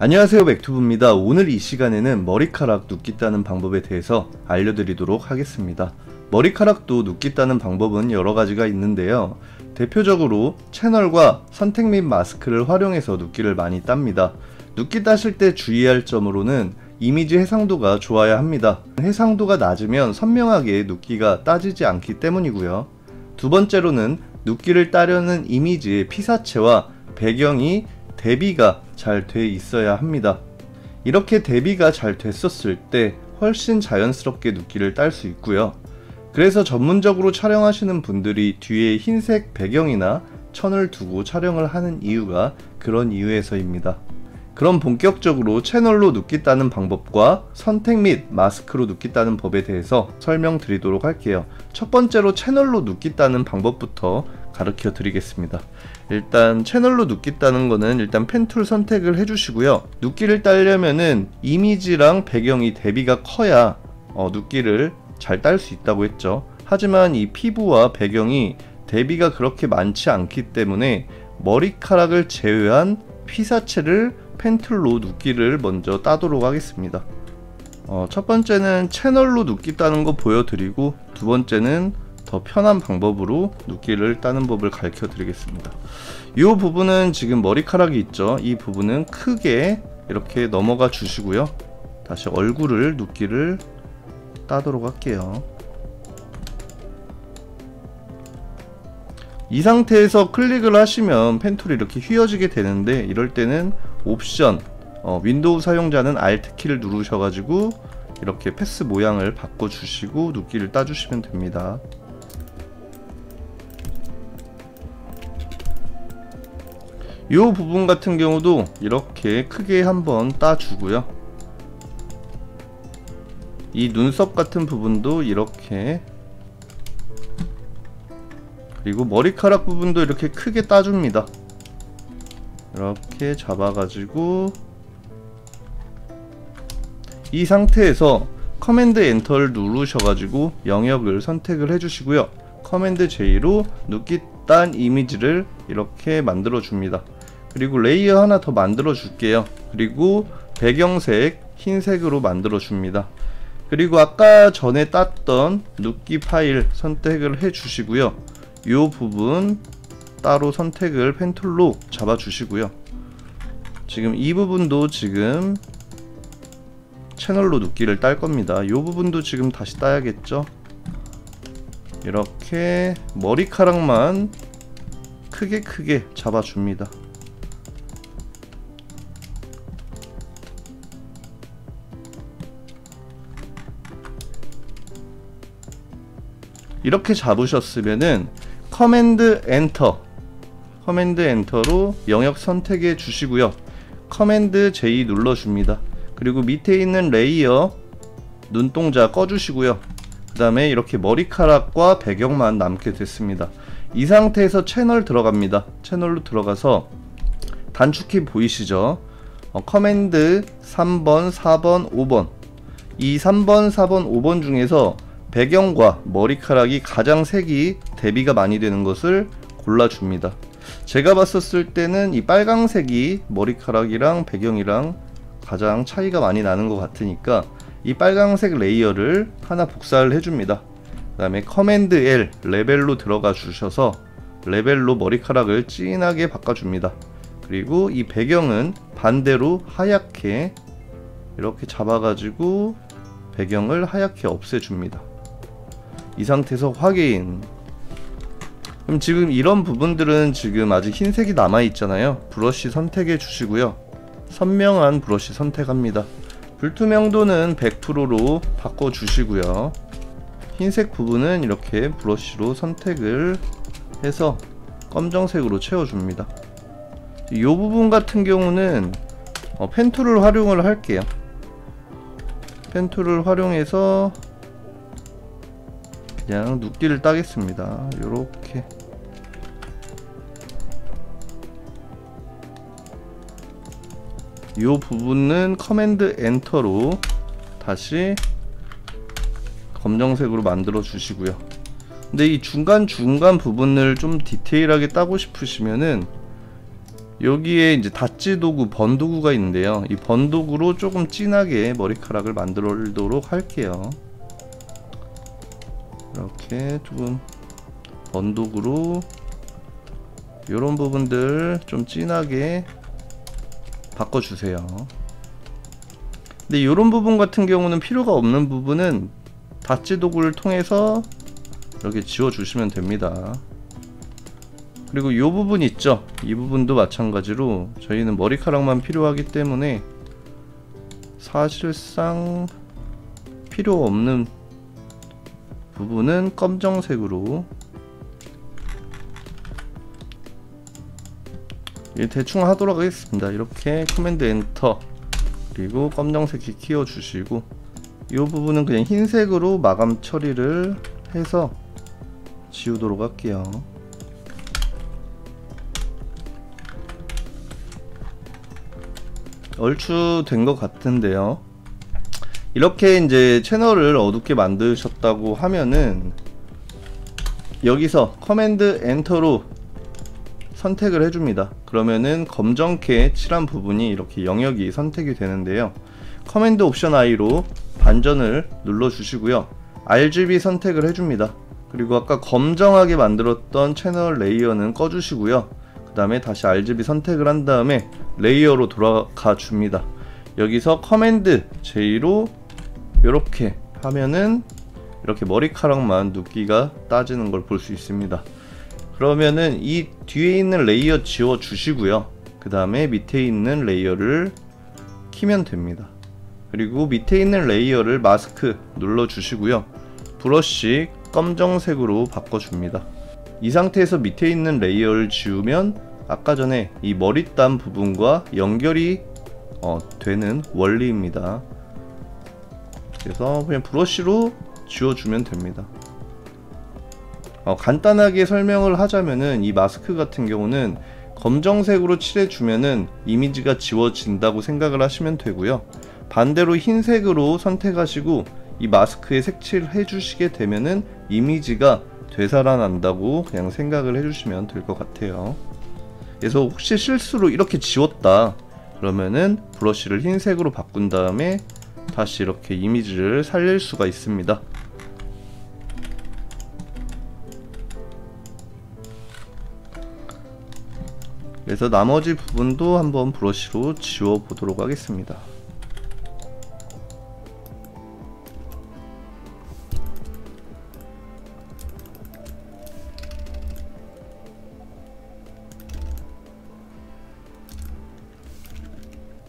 안녕하세요, 맥튜브입니다. 오늘 이 시간에는 머리카락 눕기 따는 방법에 대해서 알려드리도록 하겠습니다. 머리카락도 눕기 따는 방법은 여러가지가 있는데요, 대표적으로 채널과 선택 및 마스크를 활용해서 눕기를 많이 땁니다. 눕기 따실 때 주의할 점으로는 이미지 해상도가 좋아야 합니다. 해상도가 낮으면 선명하게 눕기가 따지지 않기 때문이고요. 두 번째로는 눕기를 따려는 이미지의 피사체와 배경이 대비가 잘 돼 있어야 합니다. 이렇게 대비가 잘 됐었을 때 훨씬 자연스럽게 눕기를 딸 수 있고요. 그래서 전문적으로 촬영하시는 분들이 뒤에 흰색 배경이나 천을 두고 촬영을 하는 이유가 그런 이유에서입니다. 그럼 본격적으로 채널로 눕기 따는 방법과 선택 및 마스크로 눕기 따는 법에 대해서 설명드리도록 할게요. 첫 번째로 채널로 눕기 따는 방법부터 가르쳐 드리겠습니다. 일단 채널로 눕기 따는 거는 일단 펜 툴 선택을 해주시고요. 눕기를 따려면은 이미지랑 배경이 대비가 커야 눕기를 잘 딸 수 있다고 했죠. 하지만 이 피부와 배경이 대비가 그렇게 많지 않기 때문에 머리카락을 제외한 피사체를 펜툴로 눕기를 먼저 따도록 하겠습니다. 첫 번째는 채널로 눕기 따는 거 보여드리고, 두 번째는 더 편한 방법으로 눕기를 따는 법을 가르쳐 드리겠습니다. 이 부분은 지금 머리카락이 있죠. 이 부분은 크게 이렇게 넘어가 주시고요. 다시 얼굴을 눕기를 따도록 할게요. 이 상태에서 클릭을 하시면 펜툴이 이렇게 휘어지게 되는데, 이럴 때는 옵션, 윈도우 사용자는 Alt 키를 누르셔가지고 이렇게 패스 모양을 바꿔주시고 눕기를 따주시면 됩니다. 이 부분 같은 경우도 이렇게 크게 한번 따주고요. 이 눈썹 같은 부분도 이렇게, 그리고 머리카락 부분도 이렇게 크게 따줍니다. 이렇게 잡아가지고 이 상태에서 커맨드 엔터를 누르셔가지고 영역을 선택을 해주시고요. 커맨드 J로 눕기 딴 이미지를 이렇게 만들어 줍니다. 그리고 레이어 하나 더 만들어 줄게요. 그리고 배경색 흰색으로 만들어 줍니다. 그리고 아까 전에 땄던 눕기 파일 선택을 해 주시고요. 이 부분 따로 선택을 펜툴로 잡아 주시고요. 지금 이 부분도 지금 채널로 눕기를 딸 겁니다. 이 부분도 지금 다시 따야겠죠. 이렇게 머리카락만 크게 잡아 줍니다. 이렇게 잡으셨으면은 커맨드 엔터로 영역 선택해 주시고요. 커맨드 J 눌러 줍니다. 그리고 밑에 있는 레이어 눈동자 꺼 주시고요. 그 다음에 이렇게 머리카락과 배경만 남게 됐습니다. 이 상태에서 채널 들어갑니다. 채널로 들어가서 단축키 보이시죠? 커맨드 3번, 4번, 5번, 이 3번, 4번, 5번 중에서 배경과 머리카락이 가장 색이 대비가 많이 되는 것을 골라줍니다. 제가 봤었을 때는 이 빨강색이 머리카락이랑 배경이랑 가장 차이가 많이 나는 것 같으니까 이 빨강색 레이어를 하나 복사를 해줍니다. 그 다음에 커맨드 L 레벨로 들어가 주셔서 레벨로 머리카락을 진하게 바꿔줍니다. 그리고 이 배경은 반대로 하얗게 이렇게 잡아가지고 배경을 하얗게 없애줍니다. 이 상태에서 확인. 그럼 지금 이런 부분들은 지금 아직 흰색이 남아있잖아요. 브러쉬 선택해 주시고요. 선명한 브러쉬 선택합니다. 불투명도는 100%로 바꿔주시고요. 흰색 부분은 이렇게 브러쉬로 선택을 해서 검정색으로 채워줍니다. 이 부분 같은 경우는 펜툴을 활용을 할게요. 펜툴을 활용해서 그냥 눕기를 따겠습니다. 요렇게. 이 부분은 커맨드 엔터로 다시 검정색으로 만들어 주시고요. 근데 이 중간 부분을 좀 디테일하게 따고 싶으시면은 여기에 이제 닫지 도구, 번도구가 있는데요. 이 번도구로 조금 진하게 머리카락을 만들도록 할게요. 이렇게 조금 번도구로 이런 부분들 좀 진하게 바꿔주세요. 근데 이런 부분 같은 경우는 필요가 없는 부분은 닫지 도구를 통해서 이렇게 지워주시면 됩니다. 그리고 이 부분 있죠? 이 부분도 마찬가지로 저희는 머리카락만 필요하기 때문에 사실상 필요 없는 부분은 검정색으로 대충 하도록 하겠습니다. 이렇게 커맨드 엔터 그리고 검정색 키 키워주시고 이 부분은 그냥 흰색으로 마감 처리를 해서 지우도록 할게요. 얼추 된 것 같은데요. 이렇게 이제 채널을 어둡게 만드셨다고 하면은 여기서 커맨드 엔터로 선택을 해줍니다. 그러면은 검정캐 칠한 부분이 이렇게 영역이 선택이 되는데요. 커맨드 옵션 I로 반전을 눌러 주시고요. RGB 선택을 해줍니다. 그리고 아까 검정하게 만들었던 채널 레이어는 꺼주시고요. 그 다음에 다시 RGB 선택을 한 다음에 레이어로 돌아가 줍니다. 여기서 커맨드 J로 이렇게 하면은 이렇게 머리카락만 눕기가 따지는 걸 볼 수 있습니다. 그러면은 이 뒤에 있는 레이어 지워 주시고요. 그 다음에 밑에 있는 레이어를 키면 됩니다. 그리고 밑에 있는 레이어를 마스크 눌러 주시고요. 브러쉬 검정색으로 바꿔줍니다. 이 상태에서 밑에 있는 레이어를 지우면 아까 전에 이 머리땀 부분과 연결이 되는 원리입니다. 그래서 그냥 브러쉬로 지워주면 됩니다. 간단하게 설명을 하자면은 이 마스크 같은 경우는 검정색으로 칠해주면은 이미지가 지워진다고 생각을 하시면 되고요. 반대로 흰색으로 선택하시고 이 마스크에 색칠을 해주시게 되면은 이미지가 되살아난다고 그냥 생각을 해주시면 될 것 같아요. 그래서 혹시 실수로 이렇게 지웠다 그러면은 브러쉬를 흰색으로 바꾼 다음에 다시 이렇게 이미지를 살릴 수가 있습니다. 그래서 나머지 부분도 한번 브러쉬로 지워 보도록 하겠습니다.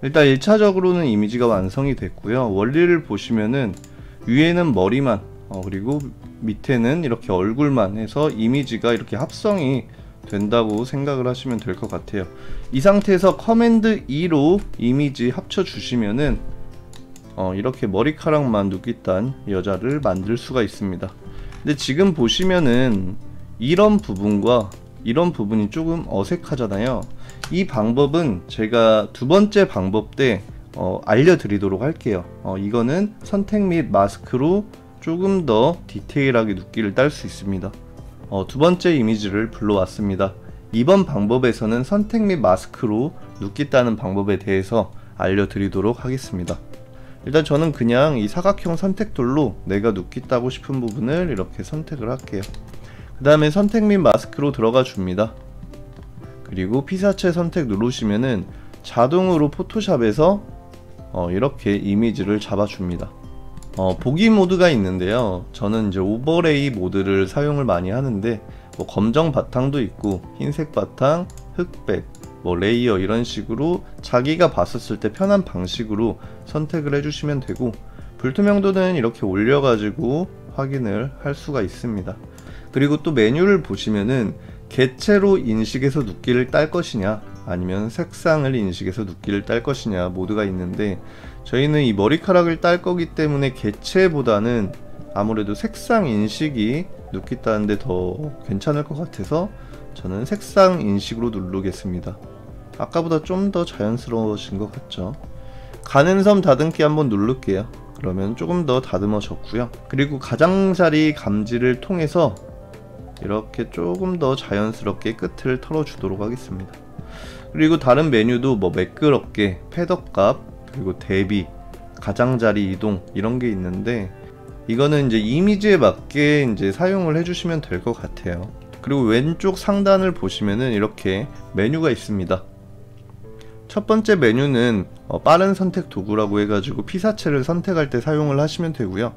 일단 1차적으로는 이미지가 완성이 됐고요. 원리를 보시면은 위에는 머리만 그리고 밑에는 이렇게 얼굴만 해서 이미지가 이렇게 합성이 된다고 생각을 하시면 될 것 같아요. 이 상태에서 커맨드 E로 이미지 합쳐 주시면은 이렇게 머리카락만 눕깃단 여자를 만들 수가 있습니다. 근데 지금 보시면은 이런 부분과 이런 부분이 조금 어색하잖아요. 이 방법은 제가 두 번째 방법 때 알려드리도록 할게요. 이거는 선택 및 마스크로 조금 더 디테일하게 눕기를 딸 수 있습니다. 두 번째 이미지를 불러왔습니다. 이번 방법에서는 선택 및 마스크로 눕기 따는 방법에 대해서 알려드리도록 하겠습니다. 일단 저는 그냥 이 사각형 선택돌로 내가 눕기 따고 싶은 부분을 이렇게 선택을 할게요. 그 다음에 선택 및 마스크로 들어가 줍니다. 그리고 피사체 선택 누르시면은 자동으로 포토샵에서 이렇게 이미지를 잡아줍니다. 보기 모드가 있는데요. 저는 이제 오버레이 모드를 사용을 많이 하는데 뭐 검정 바탕도 있고 흰색 바탕, 흑백, 뭐 레이어 이런 식으로 자기가 봤었을 때 편한 방식으로 선택을 해주시면 되고 불투명도는 이렇게 올려가지고 확인을 할 수가 있습니다. 그리고 또 메뉴를 보시면은 개체로 인식해서 눕기를 딸 것이냐 아니면 색상을 인식해서 눕기를 딸 것이냐 모드가 있는데 저희는 이 머리카락을 딸 거기 때문에 개체보다는 아무래도 색상 인식이 눕기 따는데 더 괜찮을 것 같아서 저는 색상 인식으로 누르겠습니다. 아까보다 좀 더 자연스러워진 것 같죠. 가능섬 다듬기 한번 누를게요. 그러면 조금 더 다듬어졌고요. 그리고 가장자리 감지를 통해서 이렇게 조금 더 자연스럽게 끝을 털어주도록 하겠습니다. 그리고 다른 메뉴도 뭐 매끄럽게 패더값, 그리고 대비, 가장자리 이동 이런 게 있는데, 이거는 이제 이미지에 맞게 이제 사용을 해주시면 될 것 같아요. 그리고 왼쪽 상단을 보시면은 이렇게 메뉴가 있습니다. 첫 번째 메뉴는 빠른 선택 도구라고 해가지고 피사체를 선택할 때 사용을 하시면 되고요.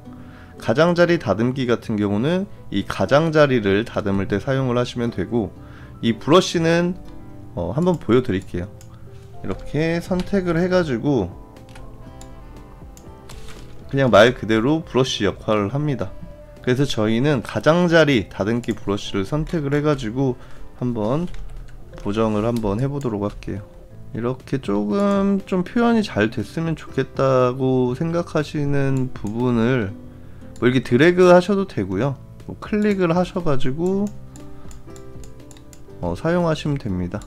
가장자리 다듬기 같은 경우는 이 가장자리를 다듬을 때 사용을 하시면 되고, 이 브러쉬는 한번 보여드릴게요. 이렇게 선택을 해가지고 그냥 말 그대로 브러쉬 역할을 합니다. 그래서 저희는 가장자리 다듬기 브러쉬를 선택을 해가지고 한번 보정을 한번 해보도록 할게요. 이렇게 조금 좀 표현이 잘 됐으면 좋겠다고 생각하시는 부분을 뭐 이렇게 드래그 하셔도 되고요, 뭐 클릭을 하셔가지고 사용하시면 됩니다.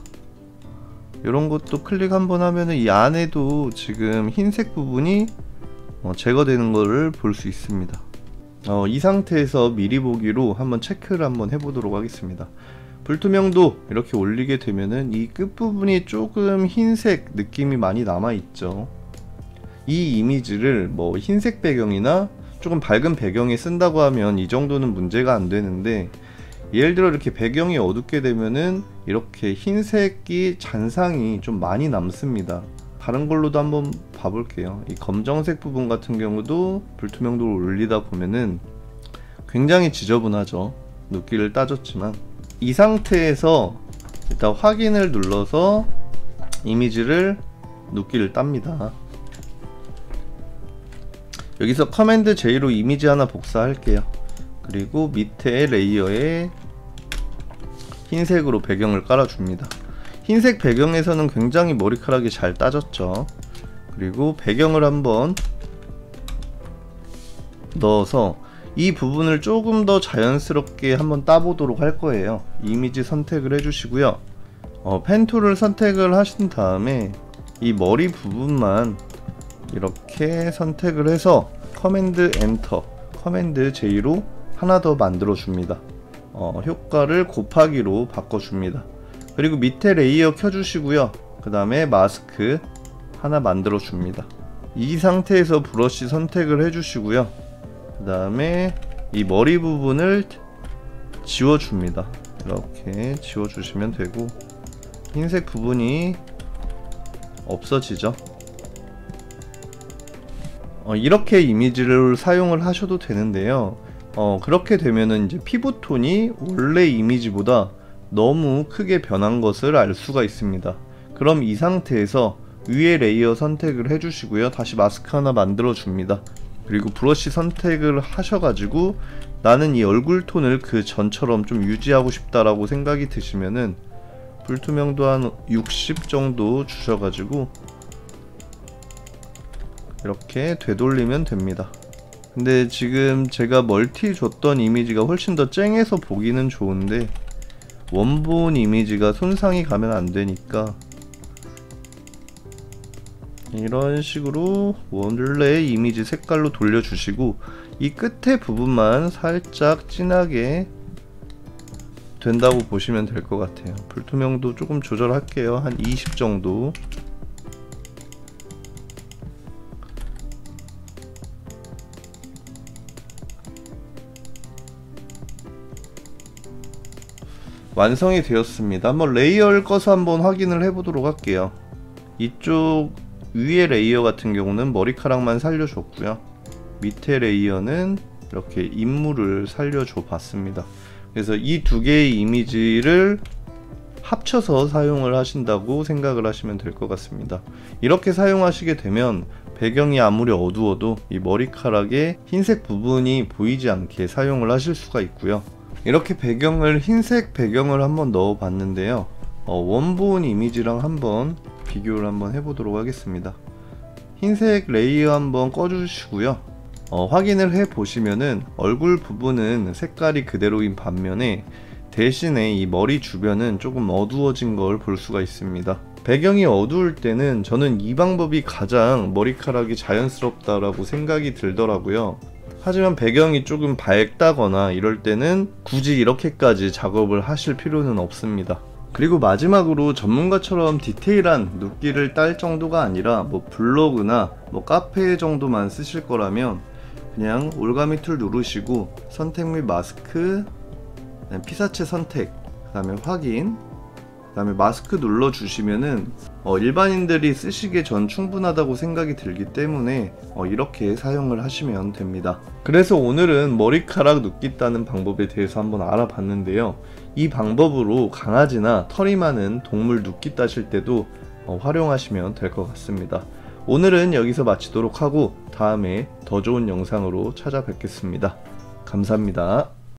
이런 것도 클릭 한번 하면은 이 안에도 지금 흰색 부분이 제거되는 것을 볼 수 있습니다. 이 상태에서 미리 보기로 한번 체크를 한번 해보도록 하겠습니다. 불투명도 이렇게 올리게 되면은 이 끝부분이 조금 흰색 느낌이 많이 남아있죠. 이 이미지를 뭐 흰색 배경이나 조금 밝은 배경에 쓴다고 하면 이 정도는 문제가 안 되는데, 예를 들어 이렇게 배경이 어둡게 되면은 이렇게 흰색이 잔상이 좀 많이 남습니다. 다른 걸로도 한번 봐볼게요. 이 검정색 부분 같은 경우도 불투명도를 올리다 보면은 굉장히 지저분하죠. 눕기를 따졌지만, 이 상태에서 일단 확인을 눌러서 이미지를 눕기를 땁니다. 여기서 커맨드 J로 이미지 하나 복사할게요. 그리고 밑에 레이어에 흰색으로 배경을 깔아줍니다. 흰색 배경에서는 굉장히 머리카락이 잘 따졌죠. 그리고 배경을 한번 넣어서 이 부분을 조금 더 자연스럽게 한번 따보도록 할 거예요. 이미지 선택을 해주시고요. 펜 툴을 선택을 하신 다음에 이 머리 부분만 이렇게 선택을 해서 커맨드 엔터, 커맨드 J로 하나 더 만들어 줍니다. 효과를 곱하기로 바꿔줍니다. 그리고 밑에 레이어 켜주시고요. 그 다음에 마스크 하나 만들어 줍니다. 이 상태에서 브러쉬 선택을 해주시고요. 그 다음에 이 머리 부분을 지워줍니다. 이렇게 지워주시면 되고, 흰색 부분이 없어지죠. 이렇게 이미지를 사용을 하셔도 되는데요. 그렇게 되면은 이제 피부톤이 원래 이미지보다 너무 크게 변한 것을 알 수가 있습니다. 그럼 이 상태에서 위에 레이어 선택을 해주시고요. 다시 마스크 하나 만들어 줍니다. 그리고 브러쉬 선택을 하셔가지고 나는 이 얼굴 톤을 그 전처럼 좀 유지하고 싶다라고 생각이 드시면은 불투명도 한 60 정도 주셔가지고 이렇게 되돌리면 됩니다. 근데 지금 제가 멀티 줬던 이미지가 훨씬 더 쨍해서 보기는 좋은데 원본 이미지가 손상이 가면 안 되니까 이런 식으로 원래 이미지 색깔로 돌려주시고, 이 끝에 부분만 살짝 진하게 된다고 보시면 될 것 같아요. 불투명도 조금 조절할게요. 한 20 정도. 완성이 되었습니다. 한번 레이어를 꺼서 한번 확인을 해보도록 할게요. 이쪽 위에 레이어 같은 경우는 머리카락만 살려줬고요. 밑에 레이어는 이렇게 인물을 살려줘 봤습니다. 그래서 이 두 개의 이미지를 합쳐서 사용을 하신다고 생각을 하시면 될 것 같습니다. 이렇게 사용하시게 되면 배경이 아무리 어두워도 이 머리카락의 흰색 부분이 보이지 않게 사용을 하실 수가 있고요. 이렇게 배경을 흰색 배경을 한번 넣어 봤는데요. 원본 이미지랑 한번 비교를 한번 해보도록 하겠습니다. 흰색 레이어 한번 꺼주시고요. 확인을 해 보시면은 얼굴 부분은 색깔이 그대로인 반면에 대신에 이 머리 주변은 조금 어두워진 걸 볼 수가 있습니다. 배경이 어두울 때는 저는 이 방법이 가장 머리카락이 자연스럽다라고 생각이 들더라고요. 하지만 배경이 조금 밝다거나 이럴 때는 굳이 이렇게까지 작업을 하실 필요는 없습니다. 그리고 마지막으로 전문가처럼 디테일한 눕기를 딸 정도가 아니라 블로그나 카페 정도만 쓰실 거라면 그냥 올가미 툴 누르시고 선택 및 마스크, 피사체 선택, 그 다음에 확인, 그 다음에 마스크 눌러주시면은 일반인들이 쓰시기에 전 충분하다고 생각이 들기 때문에 이렇게 사용을 하시면 됩니다. 그래서 오늘은 머리카락 눕기 따는 방법에 대해서 한번 알아봤는데요. 이 방법으로 강아지나 털이 많은 동물 눕기 따실 때도 활용하시면 될 것 같습니다. 오늘은 여기서 마치도록 하고 다음에 더 좋은 영상으로 찾아뵙겠습니다. 감사합니다.